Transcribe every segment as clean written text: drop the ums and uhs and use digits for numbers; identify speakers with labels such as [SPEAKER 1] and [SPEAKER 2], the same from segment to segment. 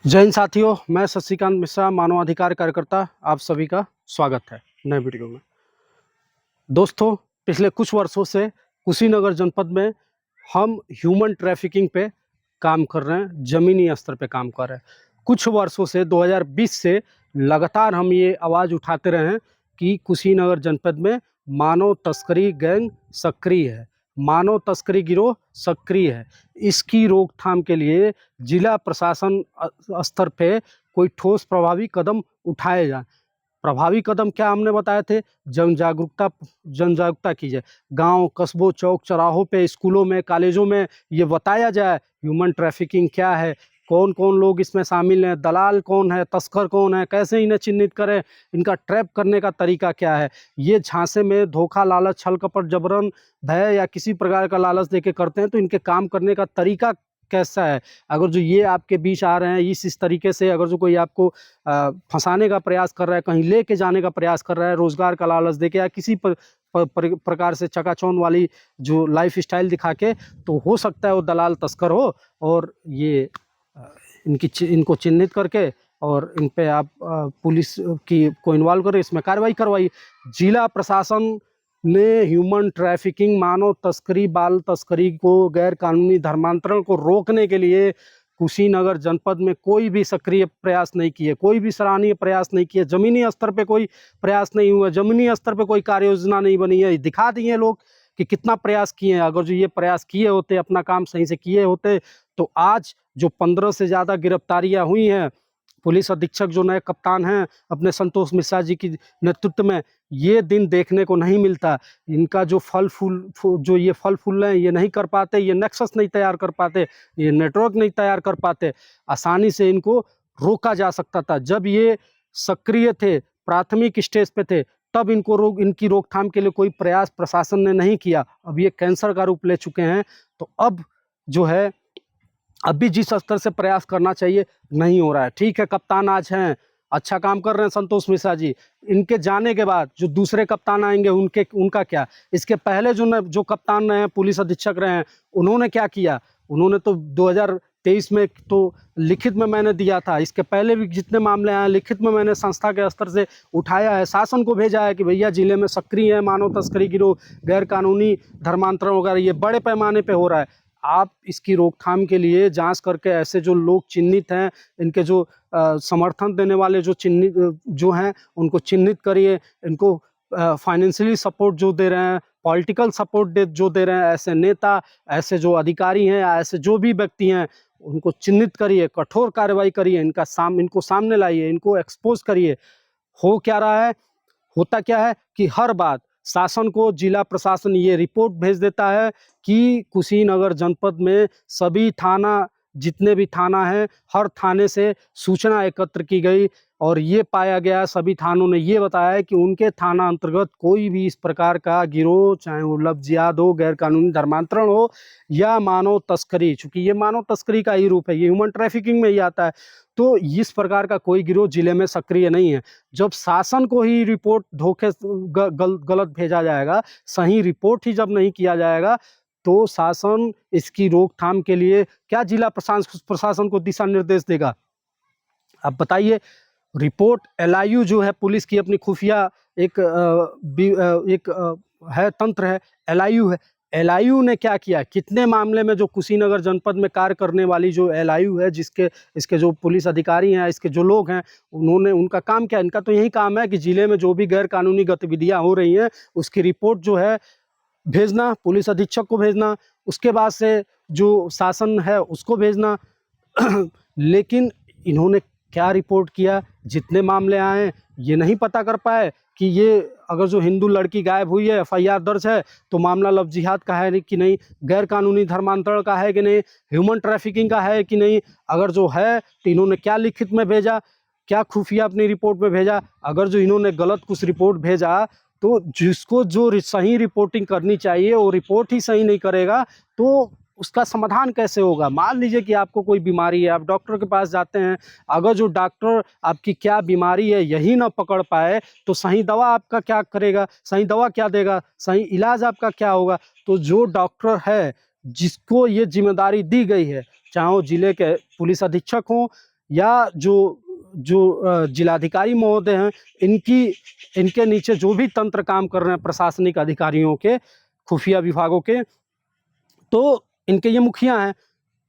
[SPEAKER 1] जय हिंद साथियों, मैं शशिकांत मिश्रा, मानवाधिकार कार्यकर्ता। आप सभी का स्वागत है नए वीडियो में। दोस्तों, पिछले कुछ वर्षों से कुशीनगर जनपद में हम ह्यूमन ट्रैफिकिंग पे काम कर रहे हैं, ज़मीनी स्तर पे काम कर रहे हैं। कुछ वर्षों से 2020 से लगातार हम ये आवाज़ उठाते रहे हैं कि कुशीनगर जनपद में मानव तस्करी गैंग सक्रिय है, मानव तस्करी गिरोह सक्रिय है। इसकी रोकथाम के लिए जिला प्रशासन स्तर पे कोई ठोस प्रभावी कदम उठाए जाएँ। प्रभावी कदम क्या हमने बताए थे? जन जागरूकता की जाए। गाँव, कस्बों, चौक चौराहों पे, स्कूलों में, कॉलेजों में ये बताया जाए ह्यूमन ट्रैफिकिंग क्या है, कौन-कौन लोग इसमें शामिल हैं, दलाल कौन है, तस्कर कौन है, कैसे इन्हें चिन्हित करें, इनका ट्रैप करने का तरीका क्या है। ये झांसे में धोखा, लालच, छल कपट, जबरन, भय या किसी प्रकार का लालच देके करते हैं, तो इनके काम करने का तरीका कैसा है। अगर जो ये आपके बीच आ रहे हैं इस तरीके से, अगर जो कोई आपको फंसाने का प्रयास कर रहा है, कहीं लेके जाने का प्रयास कर रहा है, रोज़गार का लालच देके या किसी प्रकार से चकाचौंध वाली जो लाइफ़स्टाइल दिखा के, तो हो सकता है वो दलाल तस्कर हो और ये इनको चिन्हित करके और इन पे आप पुलिस की को इन्वॉल्व करें, इसमें कार्रवाई करवाइए। जिला प्रशासन ने ह्यूमन ट्रैफिकिंग, मानव तस्करी, बाल तस्करी को, गैर कानूनी धर्मांतरण को रोकने के लिए कुशीनगर जनपद में कोई भी सक्रिय प्रयास नहीं किए, कोई भी सराहनीय प्रयास नहीं किए। ज़मीनी स्तर पे कोई प्रयास नहीं हुआ, ज़मीनी स्तर पे कोई कार्य योजना नहीं बनी है। दिखा दिए लोग कि कितना प्रयास किए हैं। अगर जो ये प्रयास किए होते, अपना काम सही से किए होते, तो आज जो 15 से ज़्यादा गिरफ्तारियां हुई हैं, पुलिस अधीक्षक जो नए कप्तान हैं अपने संतोष मिश्रा जी की नेतृत्व में, ये दिन देखने को नहीं मिलता। इनका जो जो ये फल फूल हैं, ये नहीं कर पाते, ये नेक्सस नहीं तैयार कर पाते, ये नेटवर्क नहीं तैयार कर पाते। आसानी से इनको रोका जा सकता था। जब ये सक्रिय थे, प्राथमिक स्टेज पे थे, तब इनकी रोकथाम के लिए कोई प्रयास प्रशासन ने नहीं किया। अब ये कैंसर का रूप ले चुके हैं, तो अब जो है अभी जिस स्तर से प्रयास करना चाहिए नहीं हो रहा है। ठीक है, कप्तान आज हैं, अच्छा काम कर रहे हैं संतोष मिश्रा जी। इनके जाने के बाद जो दूसरे कप्तान आएंगे उनका क्या? इसके पहले जो कप्तान रहे हैं, पुलिस अधीक्षक रहे हैं, उन्होंने क्या किया? उन्होंने तो 2023 में तो लिखित में मैंने दिया था। इसके पहले भी जितने मामले आए लिखित में मैंने संस्था के स्तर से उठाया है, शासन को भेजा है कि भैया जिले में सक्रिय है मानव तस्करी गिरोह, गैर कानूनी धर्मांतरण वगैरह ये बड़े पैमाने पे हो रहा है। आप इसकी रोकथाम के लिए जांच करके ऐसे जो लोग चिन्हित हैं, इनके जो समर्थन देने वाले जो चिन्हित जो हैं, उनको चिन्हित करिए। इनको फाइनेंशियली सपोर्ट जो दे रहे हैं, पॉलिटिकल सपोर्ट जो दे रहे हैं, ऐसे नेता, ऐसे जो अधिकारी हैं या ऐसे जो भी व्यक्ति हैं, उनको चिन्हित करिए, कठोर कार्रवाई करिए, इनको सामने लाइए, इनको एक्सपोज करिए। हो क्या रहा है? होता क्या है कि हर बात शासन को जिला प्रशासन ये रिपोर्ट भेज देता है कि कुशीनगर जनपद में सभी थाना, जितने भी थाना हैं, हर थाने से सूचना एकत्र की गई और ये पाया गया, सभी थानों ने ये बताया है कि उनके थाना अंतर्गत कोई भी इस प्रकार का गिरोह, चाहे वो लफ्जियात हो, गैर कानूनी धर्मांतरण हो या मानव तस्करी, चूंकि ये मानव तस्करी का ही रूप है, ये ह्यूमन ट्रैफिकिंग में ही आता है, तो इस प्रकार का कोई गिरोह जिले में सक्रिय नहीं है। जब शासन को ही रिपोर्ट धोखे गलत भेजा जाएगा, सही रिपोर्ट ही जब नहीं किया जाएगा, तो शासन इसकी रोकथाम के लिए क्या जिला प्रशासन को दिशा निर्देश देगा? आप बताइए। रिपोर्ट एलआईयू जो है पुलिस की अपनी खुफिया है, तंत्र है, एलआईयू है। एलआईयू ने क्या किया? कितने मामले में जो कुशीनगर जनपद में कार्य करने वाली जो एलआईयू है, इसके जो पुलिस अधिकारी हैं, इसके जो लोग हैं, उनका काम क्या है? इनका तो यही काम है कि जिले में जो भी गैर कानूनी गतिविधियां हो रही हैं, उसकी रिपोर्ट जो है भेजना, पुलिस अधीक्षक को भेजना, उसके बाद से जो शासन है उसको भेजना। लेकिन इन्होंने क्या रिपोर्ट किया? जितने मामले आए ये नहीं पता कर पाए कि ये अगर जो हिंदू लड़की गायब हुई है, एफआईआर दर्ज है, तो मामला लव जिहाद का है कि नहीं, गैर कानूनी धर्मांतरण का है कि नहीं, ह्यूमन ट्रैफिकिंग का है कि नहीं। अगर जो है तो इन्होंने क्या लिखित में भेजा, क्या खुफिया अपनी रिपोर्ट में भेजा। अगर जो इन्होंने गलत कुछ रिपोर्ट भेजा, तो जिसको जो सही रिपोर्टिंग करनी चाहिए वो रिपोर्ट ही सही नहीं करेगा, तो उसका समाधान कैसे होगा? मान लीजिए कि आपको कोई बीमारी है, आप डॉक्टर के पास जाते हैं, अगर जो डॉक्टर आपकी क्या बीमारी है यही ना पकड़ पाए, तो सही दवा आपका क्या करेगा, सही दवा क्या देगा, सही इलाज आपका क्या होगा? तो जो डॉक्टर है, जिसको ये जिम्मेदारी दी गई है, चाहे वो जिले के पुलिस अधीक्षक हों या जो जो जिलाधिकारी महोदय हैं, इनके नीचे जो भी तंत्र काम कर रहे हैं प्रशासनिक अधिकारियों के, खुफिया विभागों के, तो इनके ये मुखिया हैं।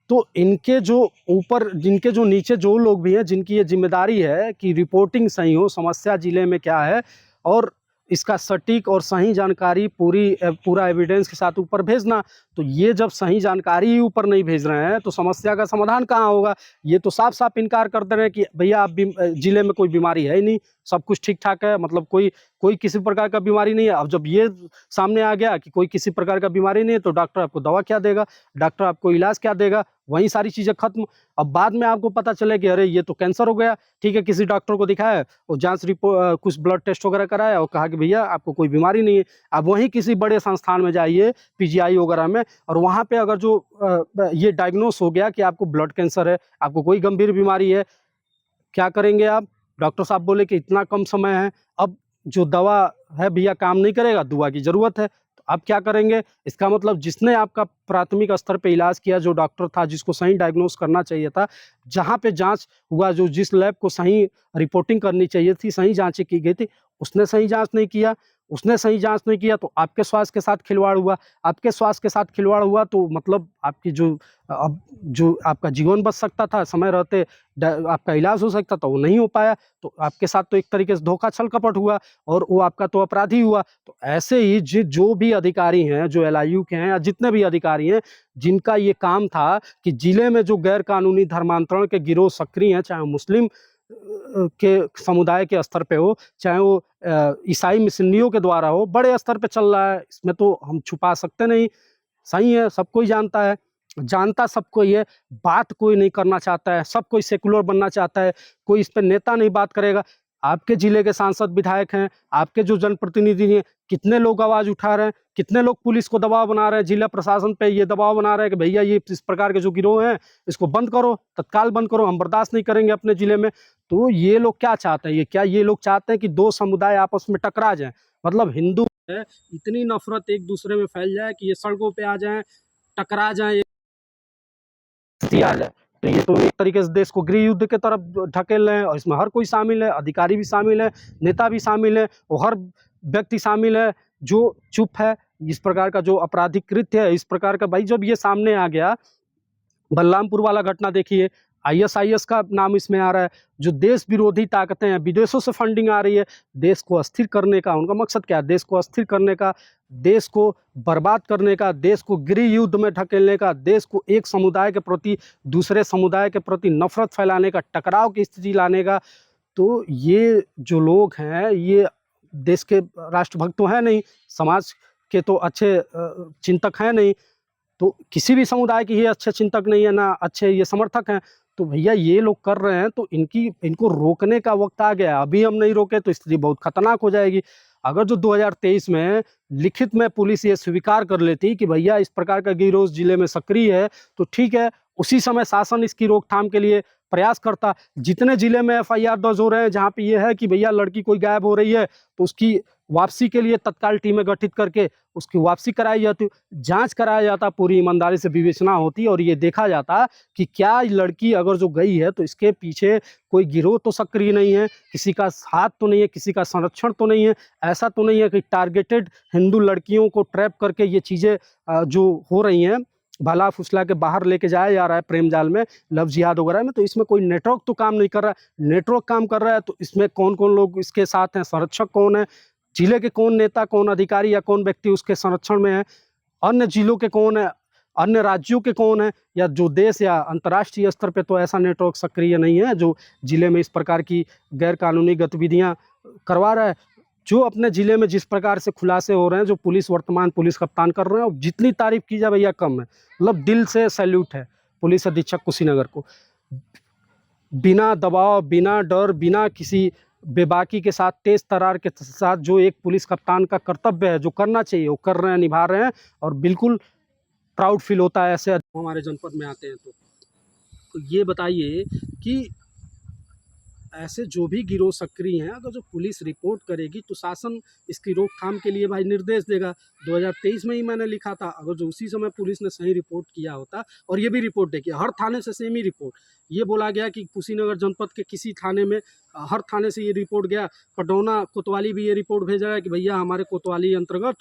[SPEAKER 1] तो इनके जो ऊपर, जिनके जो नीचे जो लोग भी हैं, जिनकी ये जिम्मेदारी है कि रिपोर्टिंग सही हो, समस्या जिले में क्या है, और इसका सटीक और सही जानकारी पूरा एविडेंस के साथ ऊपर भेजना। तो ये जब सही जानकारी ही ऊपर नहीं भेज रहे हैं तो समस्या का समाधान कहाँ होगा? ये तो साफ साफ इनकार कर दे रहे हैं कि भैया आप जिले में कोई बीमारी है ही नहीं, सब कुछ ठीक ठाक है, मतलब कोई कोई किसी प्रकार का बीमारी नहीं है। अब जब ये सामने आ गया कि कोई किसी प्रकार का बीमारी नहीं है, तो डॉक्टर आपको दवा क्या देगा, डॉक्टर आपको इलाज क्या देगा? वहीं सारी चीज़ें खत्म। अब बाद में आपको पता चले कि अरे ये तो कैंसर हो गया, ठीक है, किसी डॉक्टर को दिखाया और जांच रिपोर्ट, कुछ ब्लड टेस्ट वगैरह कराया और कहा कि भैया आपको कोई बीमारी नहीं है। अब वहीं किसी बड़े संस्थान में जाइए, पीजीआई वगैरह में, और वहाँ पे अगर जो ये डायग्नोस हो गया कि आपको ब्लड कैंसर है, आपको कोई गंभीर बीमारी है, क्या करेंगे आप? डॉक्टर साहब बोले कि इतना कम समय है, अब जो दवा है भैया काम नहीं करेगा, दुआ की ज़रूरत है। तो अब क्या करेंगे? इसका मतलब जिसने आपका प्राथमिक स्तर पे इलाज किया, जो डॉक्टर था जिसको सही डायग्नोस करना चाहिए था, जहाँ पे जाँच हुआ, जो जिस लैब को सही रिपोर्टिंग करनी चाहिए थी, सही जाँचें की गई थी, उसने सही जाँच नहीं किया। उसने सही जाँच नहीं किया तो आपके स्वास्थ्य के साथ खिलवाड़ हुआ। आपके स्वास्थ्य के साथ खिलवाड़ हुआ तो मतलब आपकी अब जो आपका जीवन बच सकता था, समय रहते आपका इलाज हो सकता था, वो नहीं हो पाया। तो आपके साथ तो एक तरीके से धोखा छल कपट हुआ और वो आपका तो अपराधी हुआ। तो ऐसे ही जो भी अधिकारी हैं, जो एलआईयू के हैं या जितने भी अधिकारी हैं, जिनका ये काम था कि जिले में जो गैर कानूनी धर्मांतरण के गिरोह सक्रिय हैं, चाहे मुस्लिम के समुदाय के स्तर पे हो, चाहे वो ईसाई मिशनरियों के द्वारा हो, बड़े स्तर पे चल रहा है, इसमें तो हम छुपा सकते नहीं। सही है, सब कोई जानता है, जानता सब कोई है, बात कोई नहीं करना चाहता है, सब कोई सेकुलर बनना चाहता है, कोई इस पे नेता नहीं बात करेगा। आपके ज़िले के सांसद विधायक हैं, आपके जो जनप्रतिनिधि हैं, कितने लोग आवाज़ उठा रहे हैं, कितने लोग पुलिस को दबाव बना रहे हैं, जिला प्रशासन पे ये दबाव बना रहे हैं कि भैया ये इस प्रकार के जो गिरोह हैं, इसको बंद करो, तत्काल बंद करो, हम बर्दाश्त नहीं करेंगे अपने ज़िले में। तो ये लोग क्या चाहते हैं? क्या ये लोग चाहते हैं कि 2 समुदाय आपस में टकरा जाएँ? मतलब हिंदू है, इतनी नफ़रत एक-दूसरे में फैल जाए कि ये सड़कों पे आ जाएँ, टकरा जाएँ, आ जाए। तो ये तो एक तरीके से देश को गृह युद्ध की तरफ ढकेल रहे हैं और इसमें हर कोई शामिल है, अधिकारी भी शामिल है, नेता भी शामिल है और हर व्यक्ति शामिल है जो चुप है। इस प्रकार का जो आपराधिक कृत्य है, इस प्रकार का, भाई जब ये सामने आ गया, बलरामपुर वाला घटना देखिए, आईएसआईएस का नाम इसमें आ रहा है, जो देश विरोधी ताकतें हैं, विदेशों से फंडिंग आ रही है, देश को अस्थिर करने का उनका मकसद क्या है? देश को अस्थिर करने का, देश को बर्बाद करने का, देश को गृह युद्ध में ढकेलने का, देश को एक समुदाय के प्रति दूसरे समुदाय के प्रति नफरत फैलाने का, टकराव की स्थिति लाने का। तो ये जो लोग हैं, ये देश के राष्ट्रभक्त तो हैं नहीं, समाज के तो अच्छे चिंतक हैं नहीं, तो किसी भी समुदाय के ये अच्छे चिंतक नहीं है, ना अच्छे ये समर्थक हैं। तो भैया ये लोग कर रहे हैं तो इनको रोकने का वक़्त आ गया है। अभी हम नहीं रोके तो स्थिति बहुत खतरनाक हो जाएगी। अगर जो 2023 में लिखित में पुलिस ये स्वीकार कर लेती कि भैया इस प्रकार का गिरोह ज़िले में सक्रिय है, तो ठीक है, उसी समय शासन इसकी रोकथाम के लिए प्रयास करता। जितने ज़िले में एफआईआर दर्ज हो रहे हैं जहाँ पे ये है कि भैया लड़की कोई गायब हो रही है, तो उसकी वापसी के लिए तत्काल टीमें गठित करके उसकी वापसी कराई जाती, जाँच कराया जाता, पूरी ईमानदारी से विवेचना होती और ये देखा जाता कि क्या लड़की अगर जो गई है तो इसके पीछे कोई गिरोह तो सक्रिय नहीं है, किसी का हाथ तो नहीं है, किसी का संरक्षण तो नहीं है, ऐसा तो नहीं है कि टारगेटेड हिंदू लड़कियों को ट्रैप करके ये चीज़ें जो हो रही हैं, भला फुसला के बाहर लेके जाया जा रहा है प्रेम जाल में, लव जिहाद वगैरह में। तो इसमें कोई नेटवर्क तो काम नहीं कर रहा है। नेटवर्क काम कर रहा है तो इसमें कौन-कौन लोग इसके साथ हैं, संरक्षक कौन है, जिले के कौन नेता, कौन अधिकारी या कौन व्यक्ति उसके संरक्षण में है, अन्य जिलों के कौन है, अन्य राज्यों के कौन है, या जो देश या अंतर्राष्ट्रीय स्तर पे तो ऐसा नेटवर्क सक्रिय नहीं है जो जिले में इस प्रकार की गैर कानूनी गतिविधियां करवा रहा है। जो अपने ज़िले में जिस प्रकार से खुलासे हो रहे हैं, जो वर्तमान पुलिस कप्तान कर रहे हैं, और जितनी तारीफ़ की जाए भैया कम है। मतलब दिल से सैल्यूट है पुलिस अधीक्षक कुशीनगर को। बिना दबाव, बिना डर, बिना किसी बेबाकी के साथ, तेज़ तर्रार के साथ जो एक पुलिस कप्तान का कर्तव्य है, जो करना चाहिए वो कर रहे हैं, निभा रहे हैं और बिल्कुल प्राउड फ़ील होता है ऐसे हमारे जनपद में आते हैं तो। तो ये बताइए कि ऐसे जो भी गिरोह सक्रिय हैं, अगर जो पुलिस रिपोर्ट करेगी तो शासन इसकी रोकथाम के लिए भाई निर्देश देगा। 2023 में ही मैंने लिखा था, अगर जो उसी समय पुलिस ने सही रिपोर्ट किया होता, और ये भी रिपोर्ट देखिए हर थाने से सेम ही रिपोर्ट, ये बोला गया कि कुशीनगर जनपद के किसी थाने में, हर थाने से ये रिपोर्ट गया, पडौना कोतवाली भी ये रिपोर्ट भेजा है कि भैया हमारे कोतवाली अंतर्गत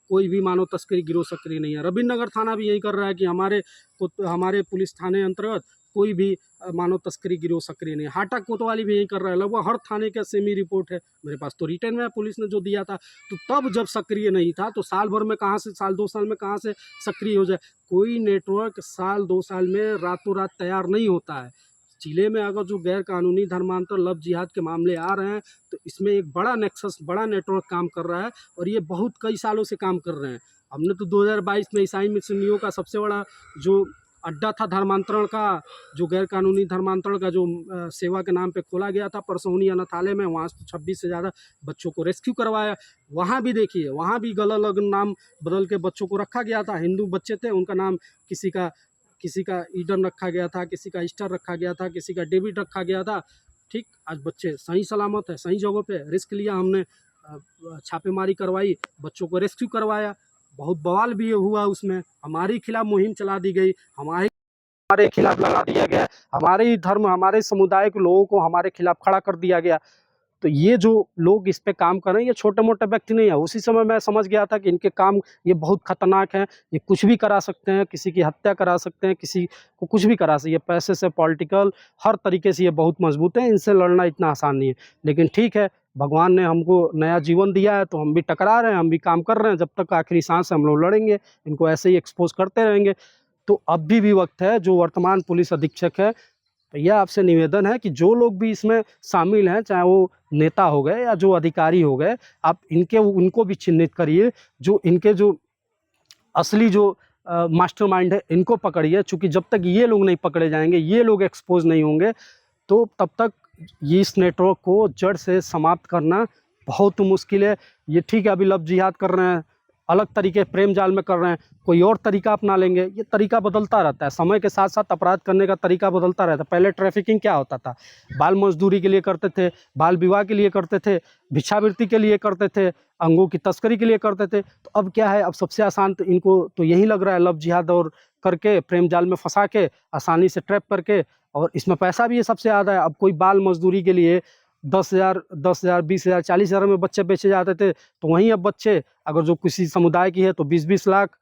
[SPEAKER 1] कोई भी मानव तस्करी गिरोह सक्रिय नहीं है। रविन्द्रनगर थाना भी यही कर रहा है कि हमारे पुलिस थाने अंतर्गत कोई भी मानव तस्करी गिरोह सक्रिय नहीं है। हाटा कोतवाली भी यही कर रहा है। लगभग हर थाने का सेमी रिपोर्ट है मेरे पास, तो रिटर्न में पुलिस ने जो दिया था, तो तब जब सक्रिय नहीं था तो साल भर में कहाँ से, साल 2 साल में कहाँ से सक्रिय हो जाए। कोई नेटवर्क साल 2 साल में रातों रात तैयार नहीं होता है। जिले में अगर जो गैर कानूनी धर्मांतर लव जिहाद के मामले आ रहे हैं, तो इसमें एक बड़ा नेक्सस, बड़ा नेटवर्क काम कर रहा है, और ये बहुत कई सालों से काम कर रहे हैं। हमने तो 2022 में ईसाई मिशनियों का सबसे बड़ा जो अड्डा था धर्मांतरण का, जो गैर कानूनी धर्मांतरण का जो सेवा के नाम पे खोला गया था परसौनी अनाथालय में, वहाँ से 26 से ज़्यादा बच्चों को रेस्क्यू करवाया। वहाँ भी देखिए, वहाँ भी गलत अलग नाम बदल के बच्चों को रखा गया था। हिंदू बच्चे थे, उनका नाम किसी का ईडन रखा गया था, किसी का ईस्टर रखा गया था, किसी का डेविड रखा गया था। ठीक, आज बच्चे सही सलामत है, सही जगहों पे रिस्क लिया हमने, छापेमारी करवाई, बच्चों को रेस्क्यू करवाया। बहुत बवाल भी हुआ उसमें, हमारे खिलाफ मुहिम चला दी गई, हमारे खिलाफ लगा दिया गया, हमारे ही धर्म, हमारे समुदाय के लोगों को हमारे खिलाफ खड़ा कर दिया गया। तो ये जो लोग इस पे काम कर रहे हैं, ये छोटे मोटे व्यक्ति नहीं है। उसी समय मैं समझ गया था कि इनके काम ये बहुत खतरनाक हैं, ये कुछ भी करा सकते हैं, किसी की हत्या करा सकते हैं, किसी को कुछ भी करा सकते हैं। ये पैसे से, पॉलिटिकल हर तरीके से ये बहुत मजबूत है, इनसे लड़ना इतना आसान नहीं है। लेकिन ठीक है, भगवान ने हमको नया जीवन दिया है, तो हम भी टकरा रहे हैं, हम भी काम कर रहे हैं। जब तक आखिरी सांस है हम लोग लड़ेंगे, इनको ऐसे ही एक्सपोज करते रहेंगे। तो अभी भी वक्त है, जो वर्तमान पुलिस अधीक्षक है, भैया आपसे निवेदन है कि जो लोग भी इसमें शामिल हैं, चाहे वो नेता हो गए या जो अधिकारी हो गए, आप उनको भी चिन्हित करिए। जो इनके जो असली जो मास्टरमाइंड है, इनको पकड़िए। चूँकि जब तक ये लोग नहीं पकड़े जाएंगे, ये लोग एक्सपोज नहीं होंगे, तो तब तक ये इस नेटवर्क को जड़ से समाप्त करना बहुत मुश्किल है। ये ठीक है, अभी लव जिहाद कर रहे हैं, अलग तरीके प्रेम जाल में कर रहे हैं, कोई और तरीका अपना लेंगे। ये तरीका बदलता रहता है, समय के साथ साथ अपराध करने का तरीका बदलता रहता है। पहले ट्रैफिकिंग क्या होता था, बाल मजदूरी के लिए करते थे, बाल विवाह के लिए करते थे, भिक्षावृत्ति के लिए करते थे, अंगों की तस्करी के लिए करते थे। तो अब क्या है, अब सबसे आसान तो इनको तो यही लग रहा है, लव जिहाद और करके प्रेम जाल में फंसा के आसानी से ट्रैप करके, और इसमें पैसा भी ये सबसे ज़्यादा है। अब कोई बाल मजदूरी के लिए 10,000, 20,000, 40,000 में बच्चे बेचे जाते थे, तो वहीं अब बच्चे अगर जो किसी समुदाय की है तो 20-20 लाख,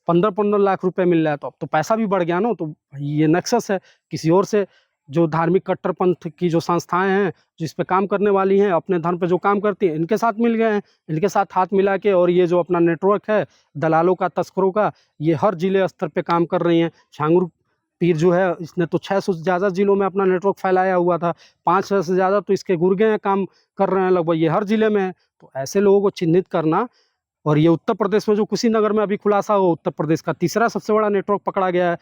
[SPEAKER 1] 15-15 लाख रुपए मिल रहा है। तो अब तो पैसा भी बढ़ गया ना। तो ये नेक्सस है किसी और से, जो धार्मिक कट्टरपंथ की जो संस्थाएं हैं, जो इस पे काम करने वाली हैं, अपने धर्म पे जो काम करती हैं, इनके साथ मिल गए हैं, इनके साथ हाथ मिला के। और ये जो अपना नेटवर्क है दलालों का, तस्करों का, ये हर जिले स्तर पे काम कर रही हैं। छांगुर पीर जो है, इसने तो 600 से ज़्यादा जिलों में अपना नेटवर्क फैलाया हुआ था, 500 से ज़्यादा तो इसके गुर्गे हैं, काम कर रहे हैं लगभग, ये हर जिले में है। तो ऐसे लोगों को चिन्हित करना, और ये उत्तर प्रदेश में जो कुशीनगर में अभी खुलासा हुआ, उत्तर प्रदेश का तीसरा सबसे बड़ा नेटवर्क पकड़ा गया है।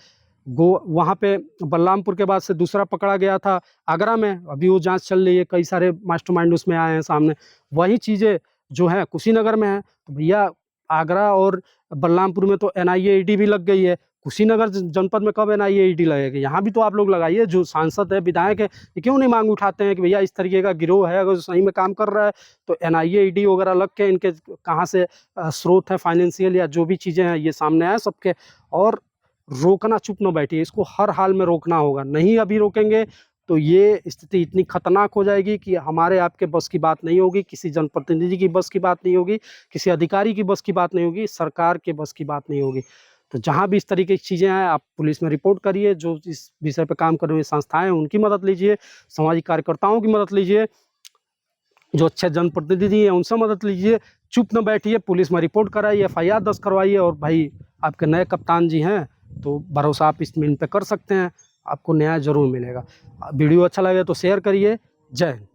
[SPEAKER 1] वहाँ पे बलरामपुर के बाद से दूसरा पकड़ा गया था आगरा में, अभी वो जांच चल रही है, कई सारे मास्टरमाइंड उसमें आए हैं सामने। वही चीज़ें जो हैं कुशीनगर में है, तो भैया आगरा और बलरामपुर में तो NIA ED भी लग गई है, कुशीनगर जनपद में कब NIA ED लगेगी? यहाँ भी तो आप लोग लगाइए। जो सांसद है, विधायक है, ये क्यों नहीं मांग उठाते हैं कि भैया इस तरीके का गिरोह है, अगर सही में काम कर रहा है तो NIA ED वगैरह लग के इनके कहाँ से स्रोत है फाइनेंशियल या जो भी चीज़ें हैं, ये सामने आए सबके। और रोकना, चुप न बैठिए, इसको हर हाल में रोकना होगा। नहीं अभी रोकेंगे तो ये स्थिति इतनी खतरनाक हो जाएगी कि हमारे आपके बस की बात नहीं होगी, किसी जनप्रतिनिधि की बस की बात नहीं होगी, किसी अधिकारी की बस की बात नहीं होगी, सरकार के बस की बात नहीं होगी। तो जहाँ भी इस तरीके की चीज़ें हैं, आप पुलिस में रिपोर्ट करिए। जो इस विषय पे काम कर रही संस्थाएं हैं, उनकी मदद लीजिए, सामाजिक कार्यकर्ताओं की मदद लीजिए, जो अच्छे जनप्रतिनिधि हैं उनसे मदद लीजिए। चुप न बैठिए, पुलिस में रिपोर्ट कराइए, FIR दर्ज करवाइए। और भाई आपके नए कप्तान जी हैं, तो भरोसा आप इन पे कर सकते हैं, आपको न्याय ज़रूर मिलेगा। वीडियो अच्छा लगे तो शेयर करिए। जय हिंद।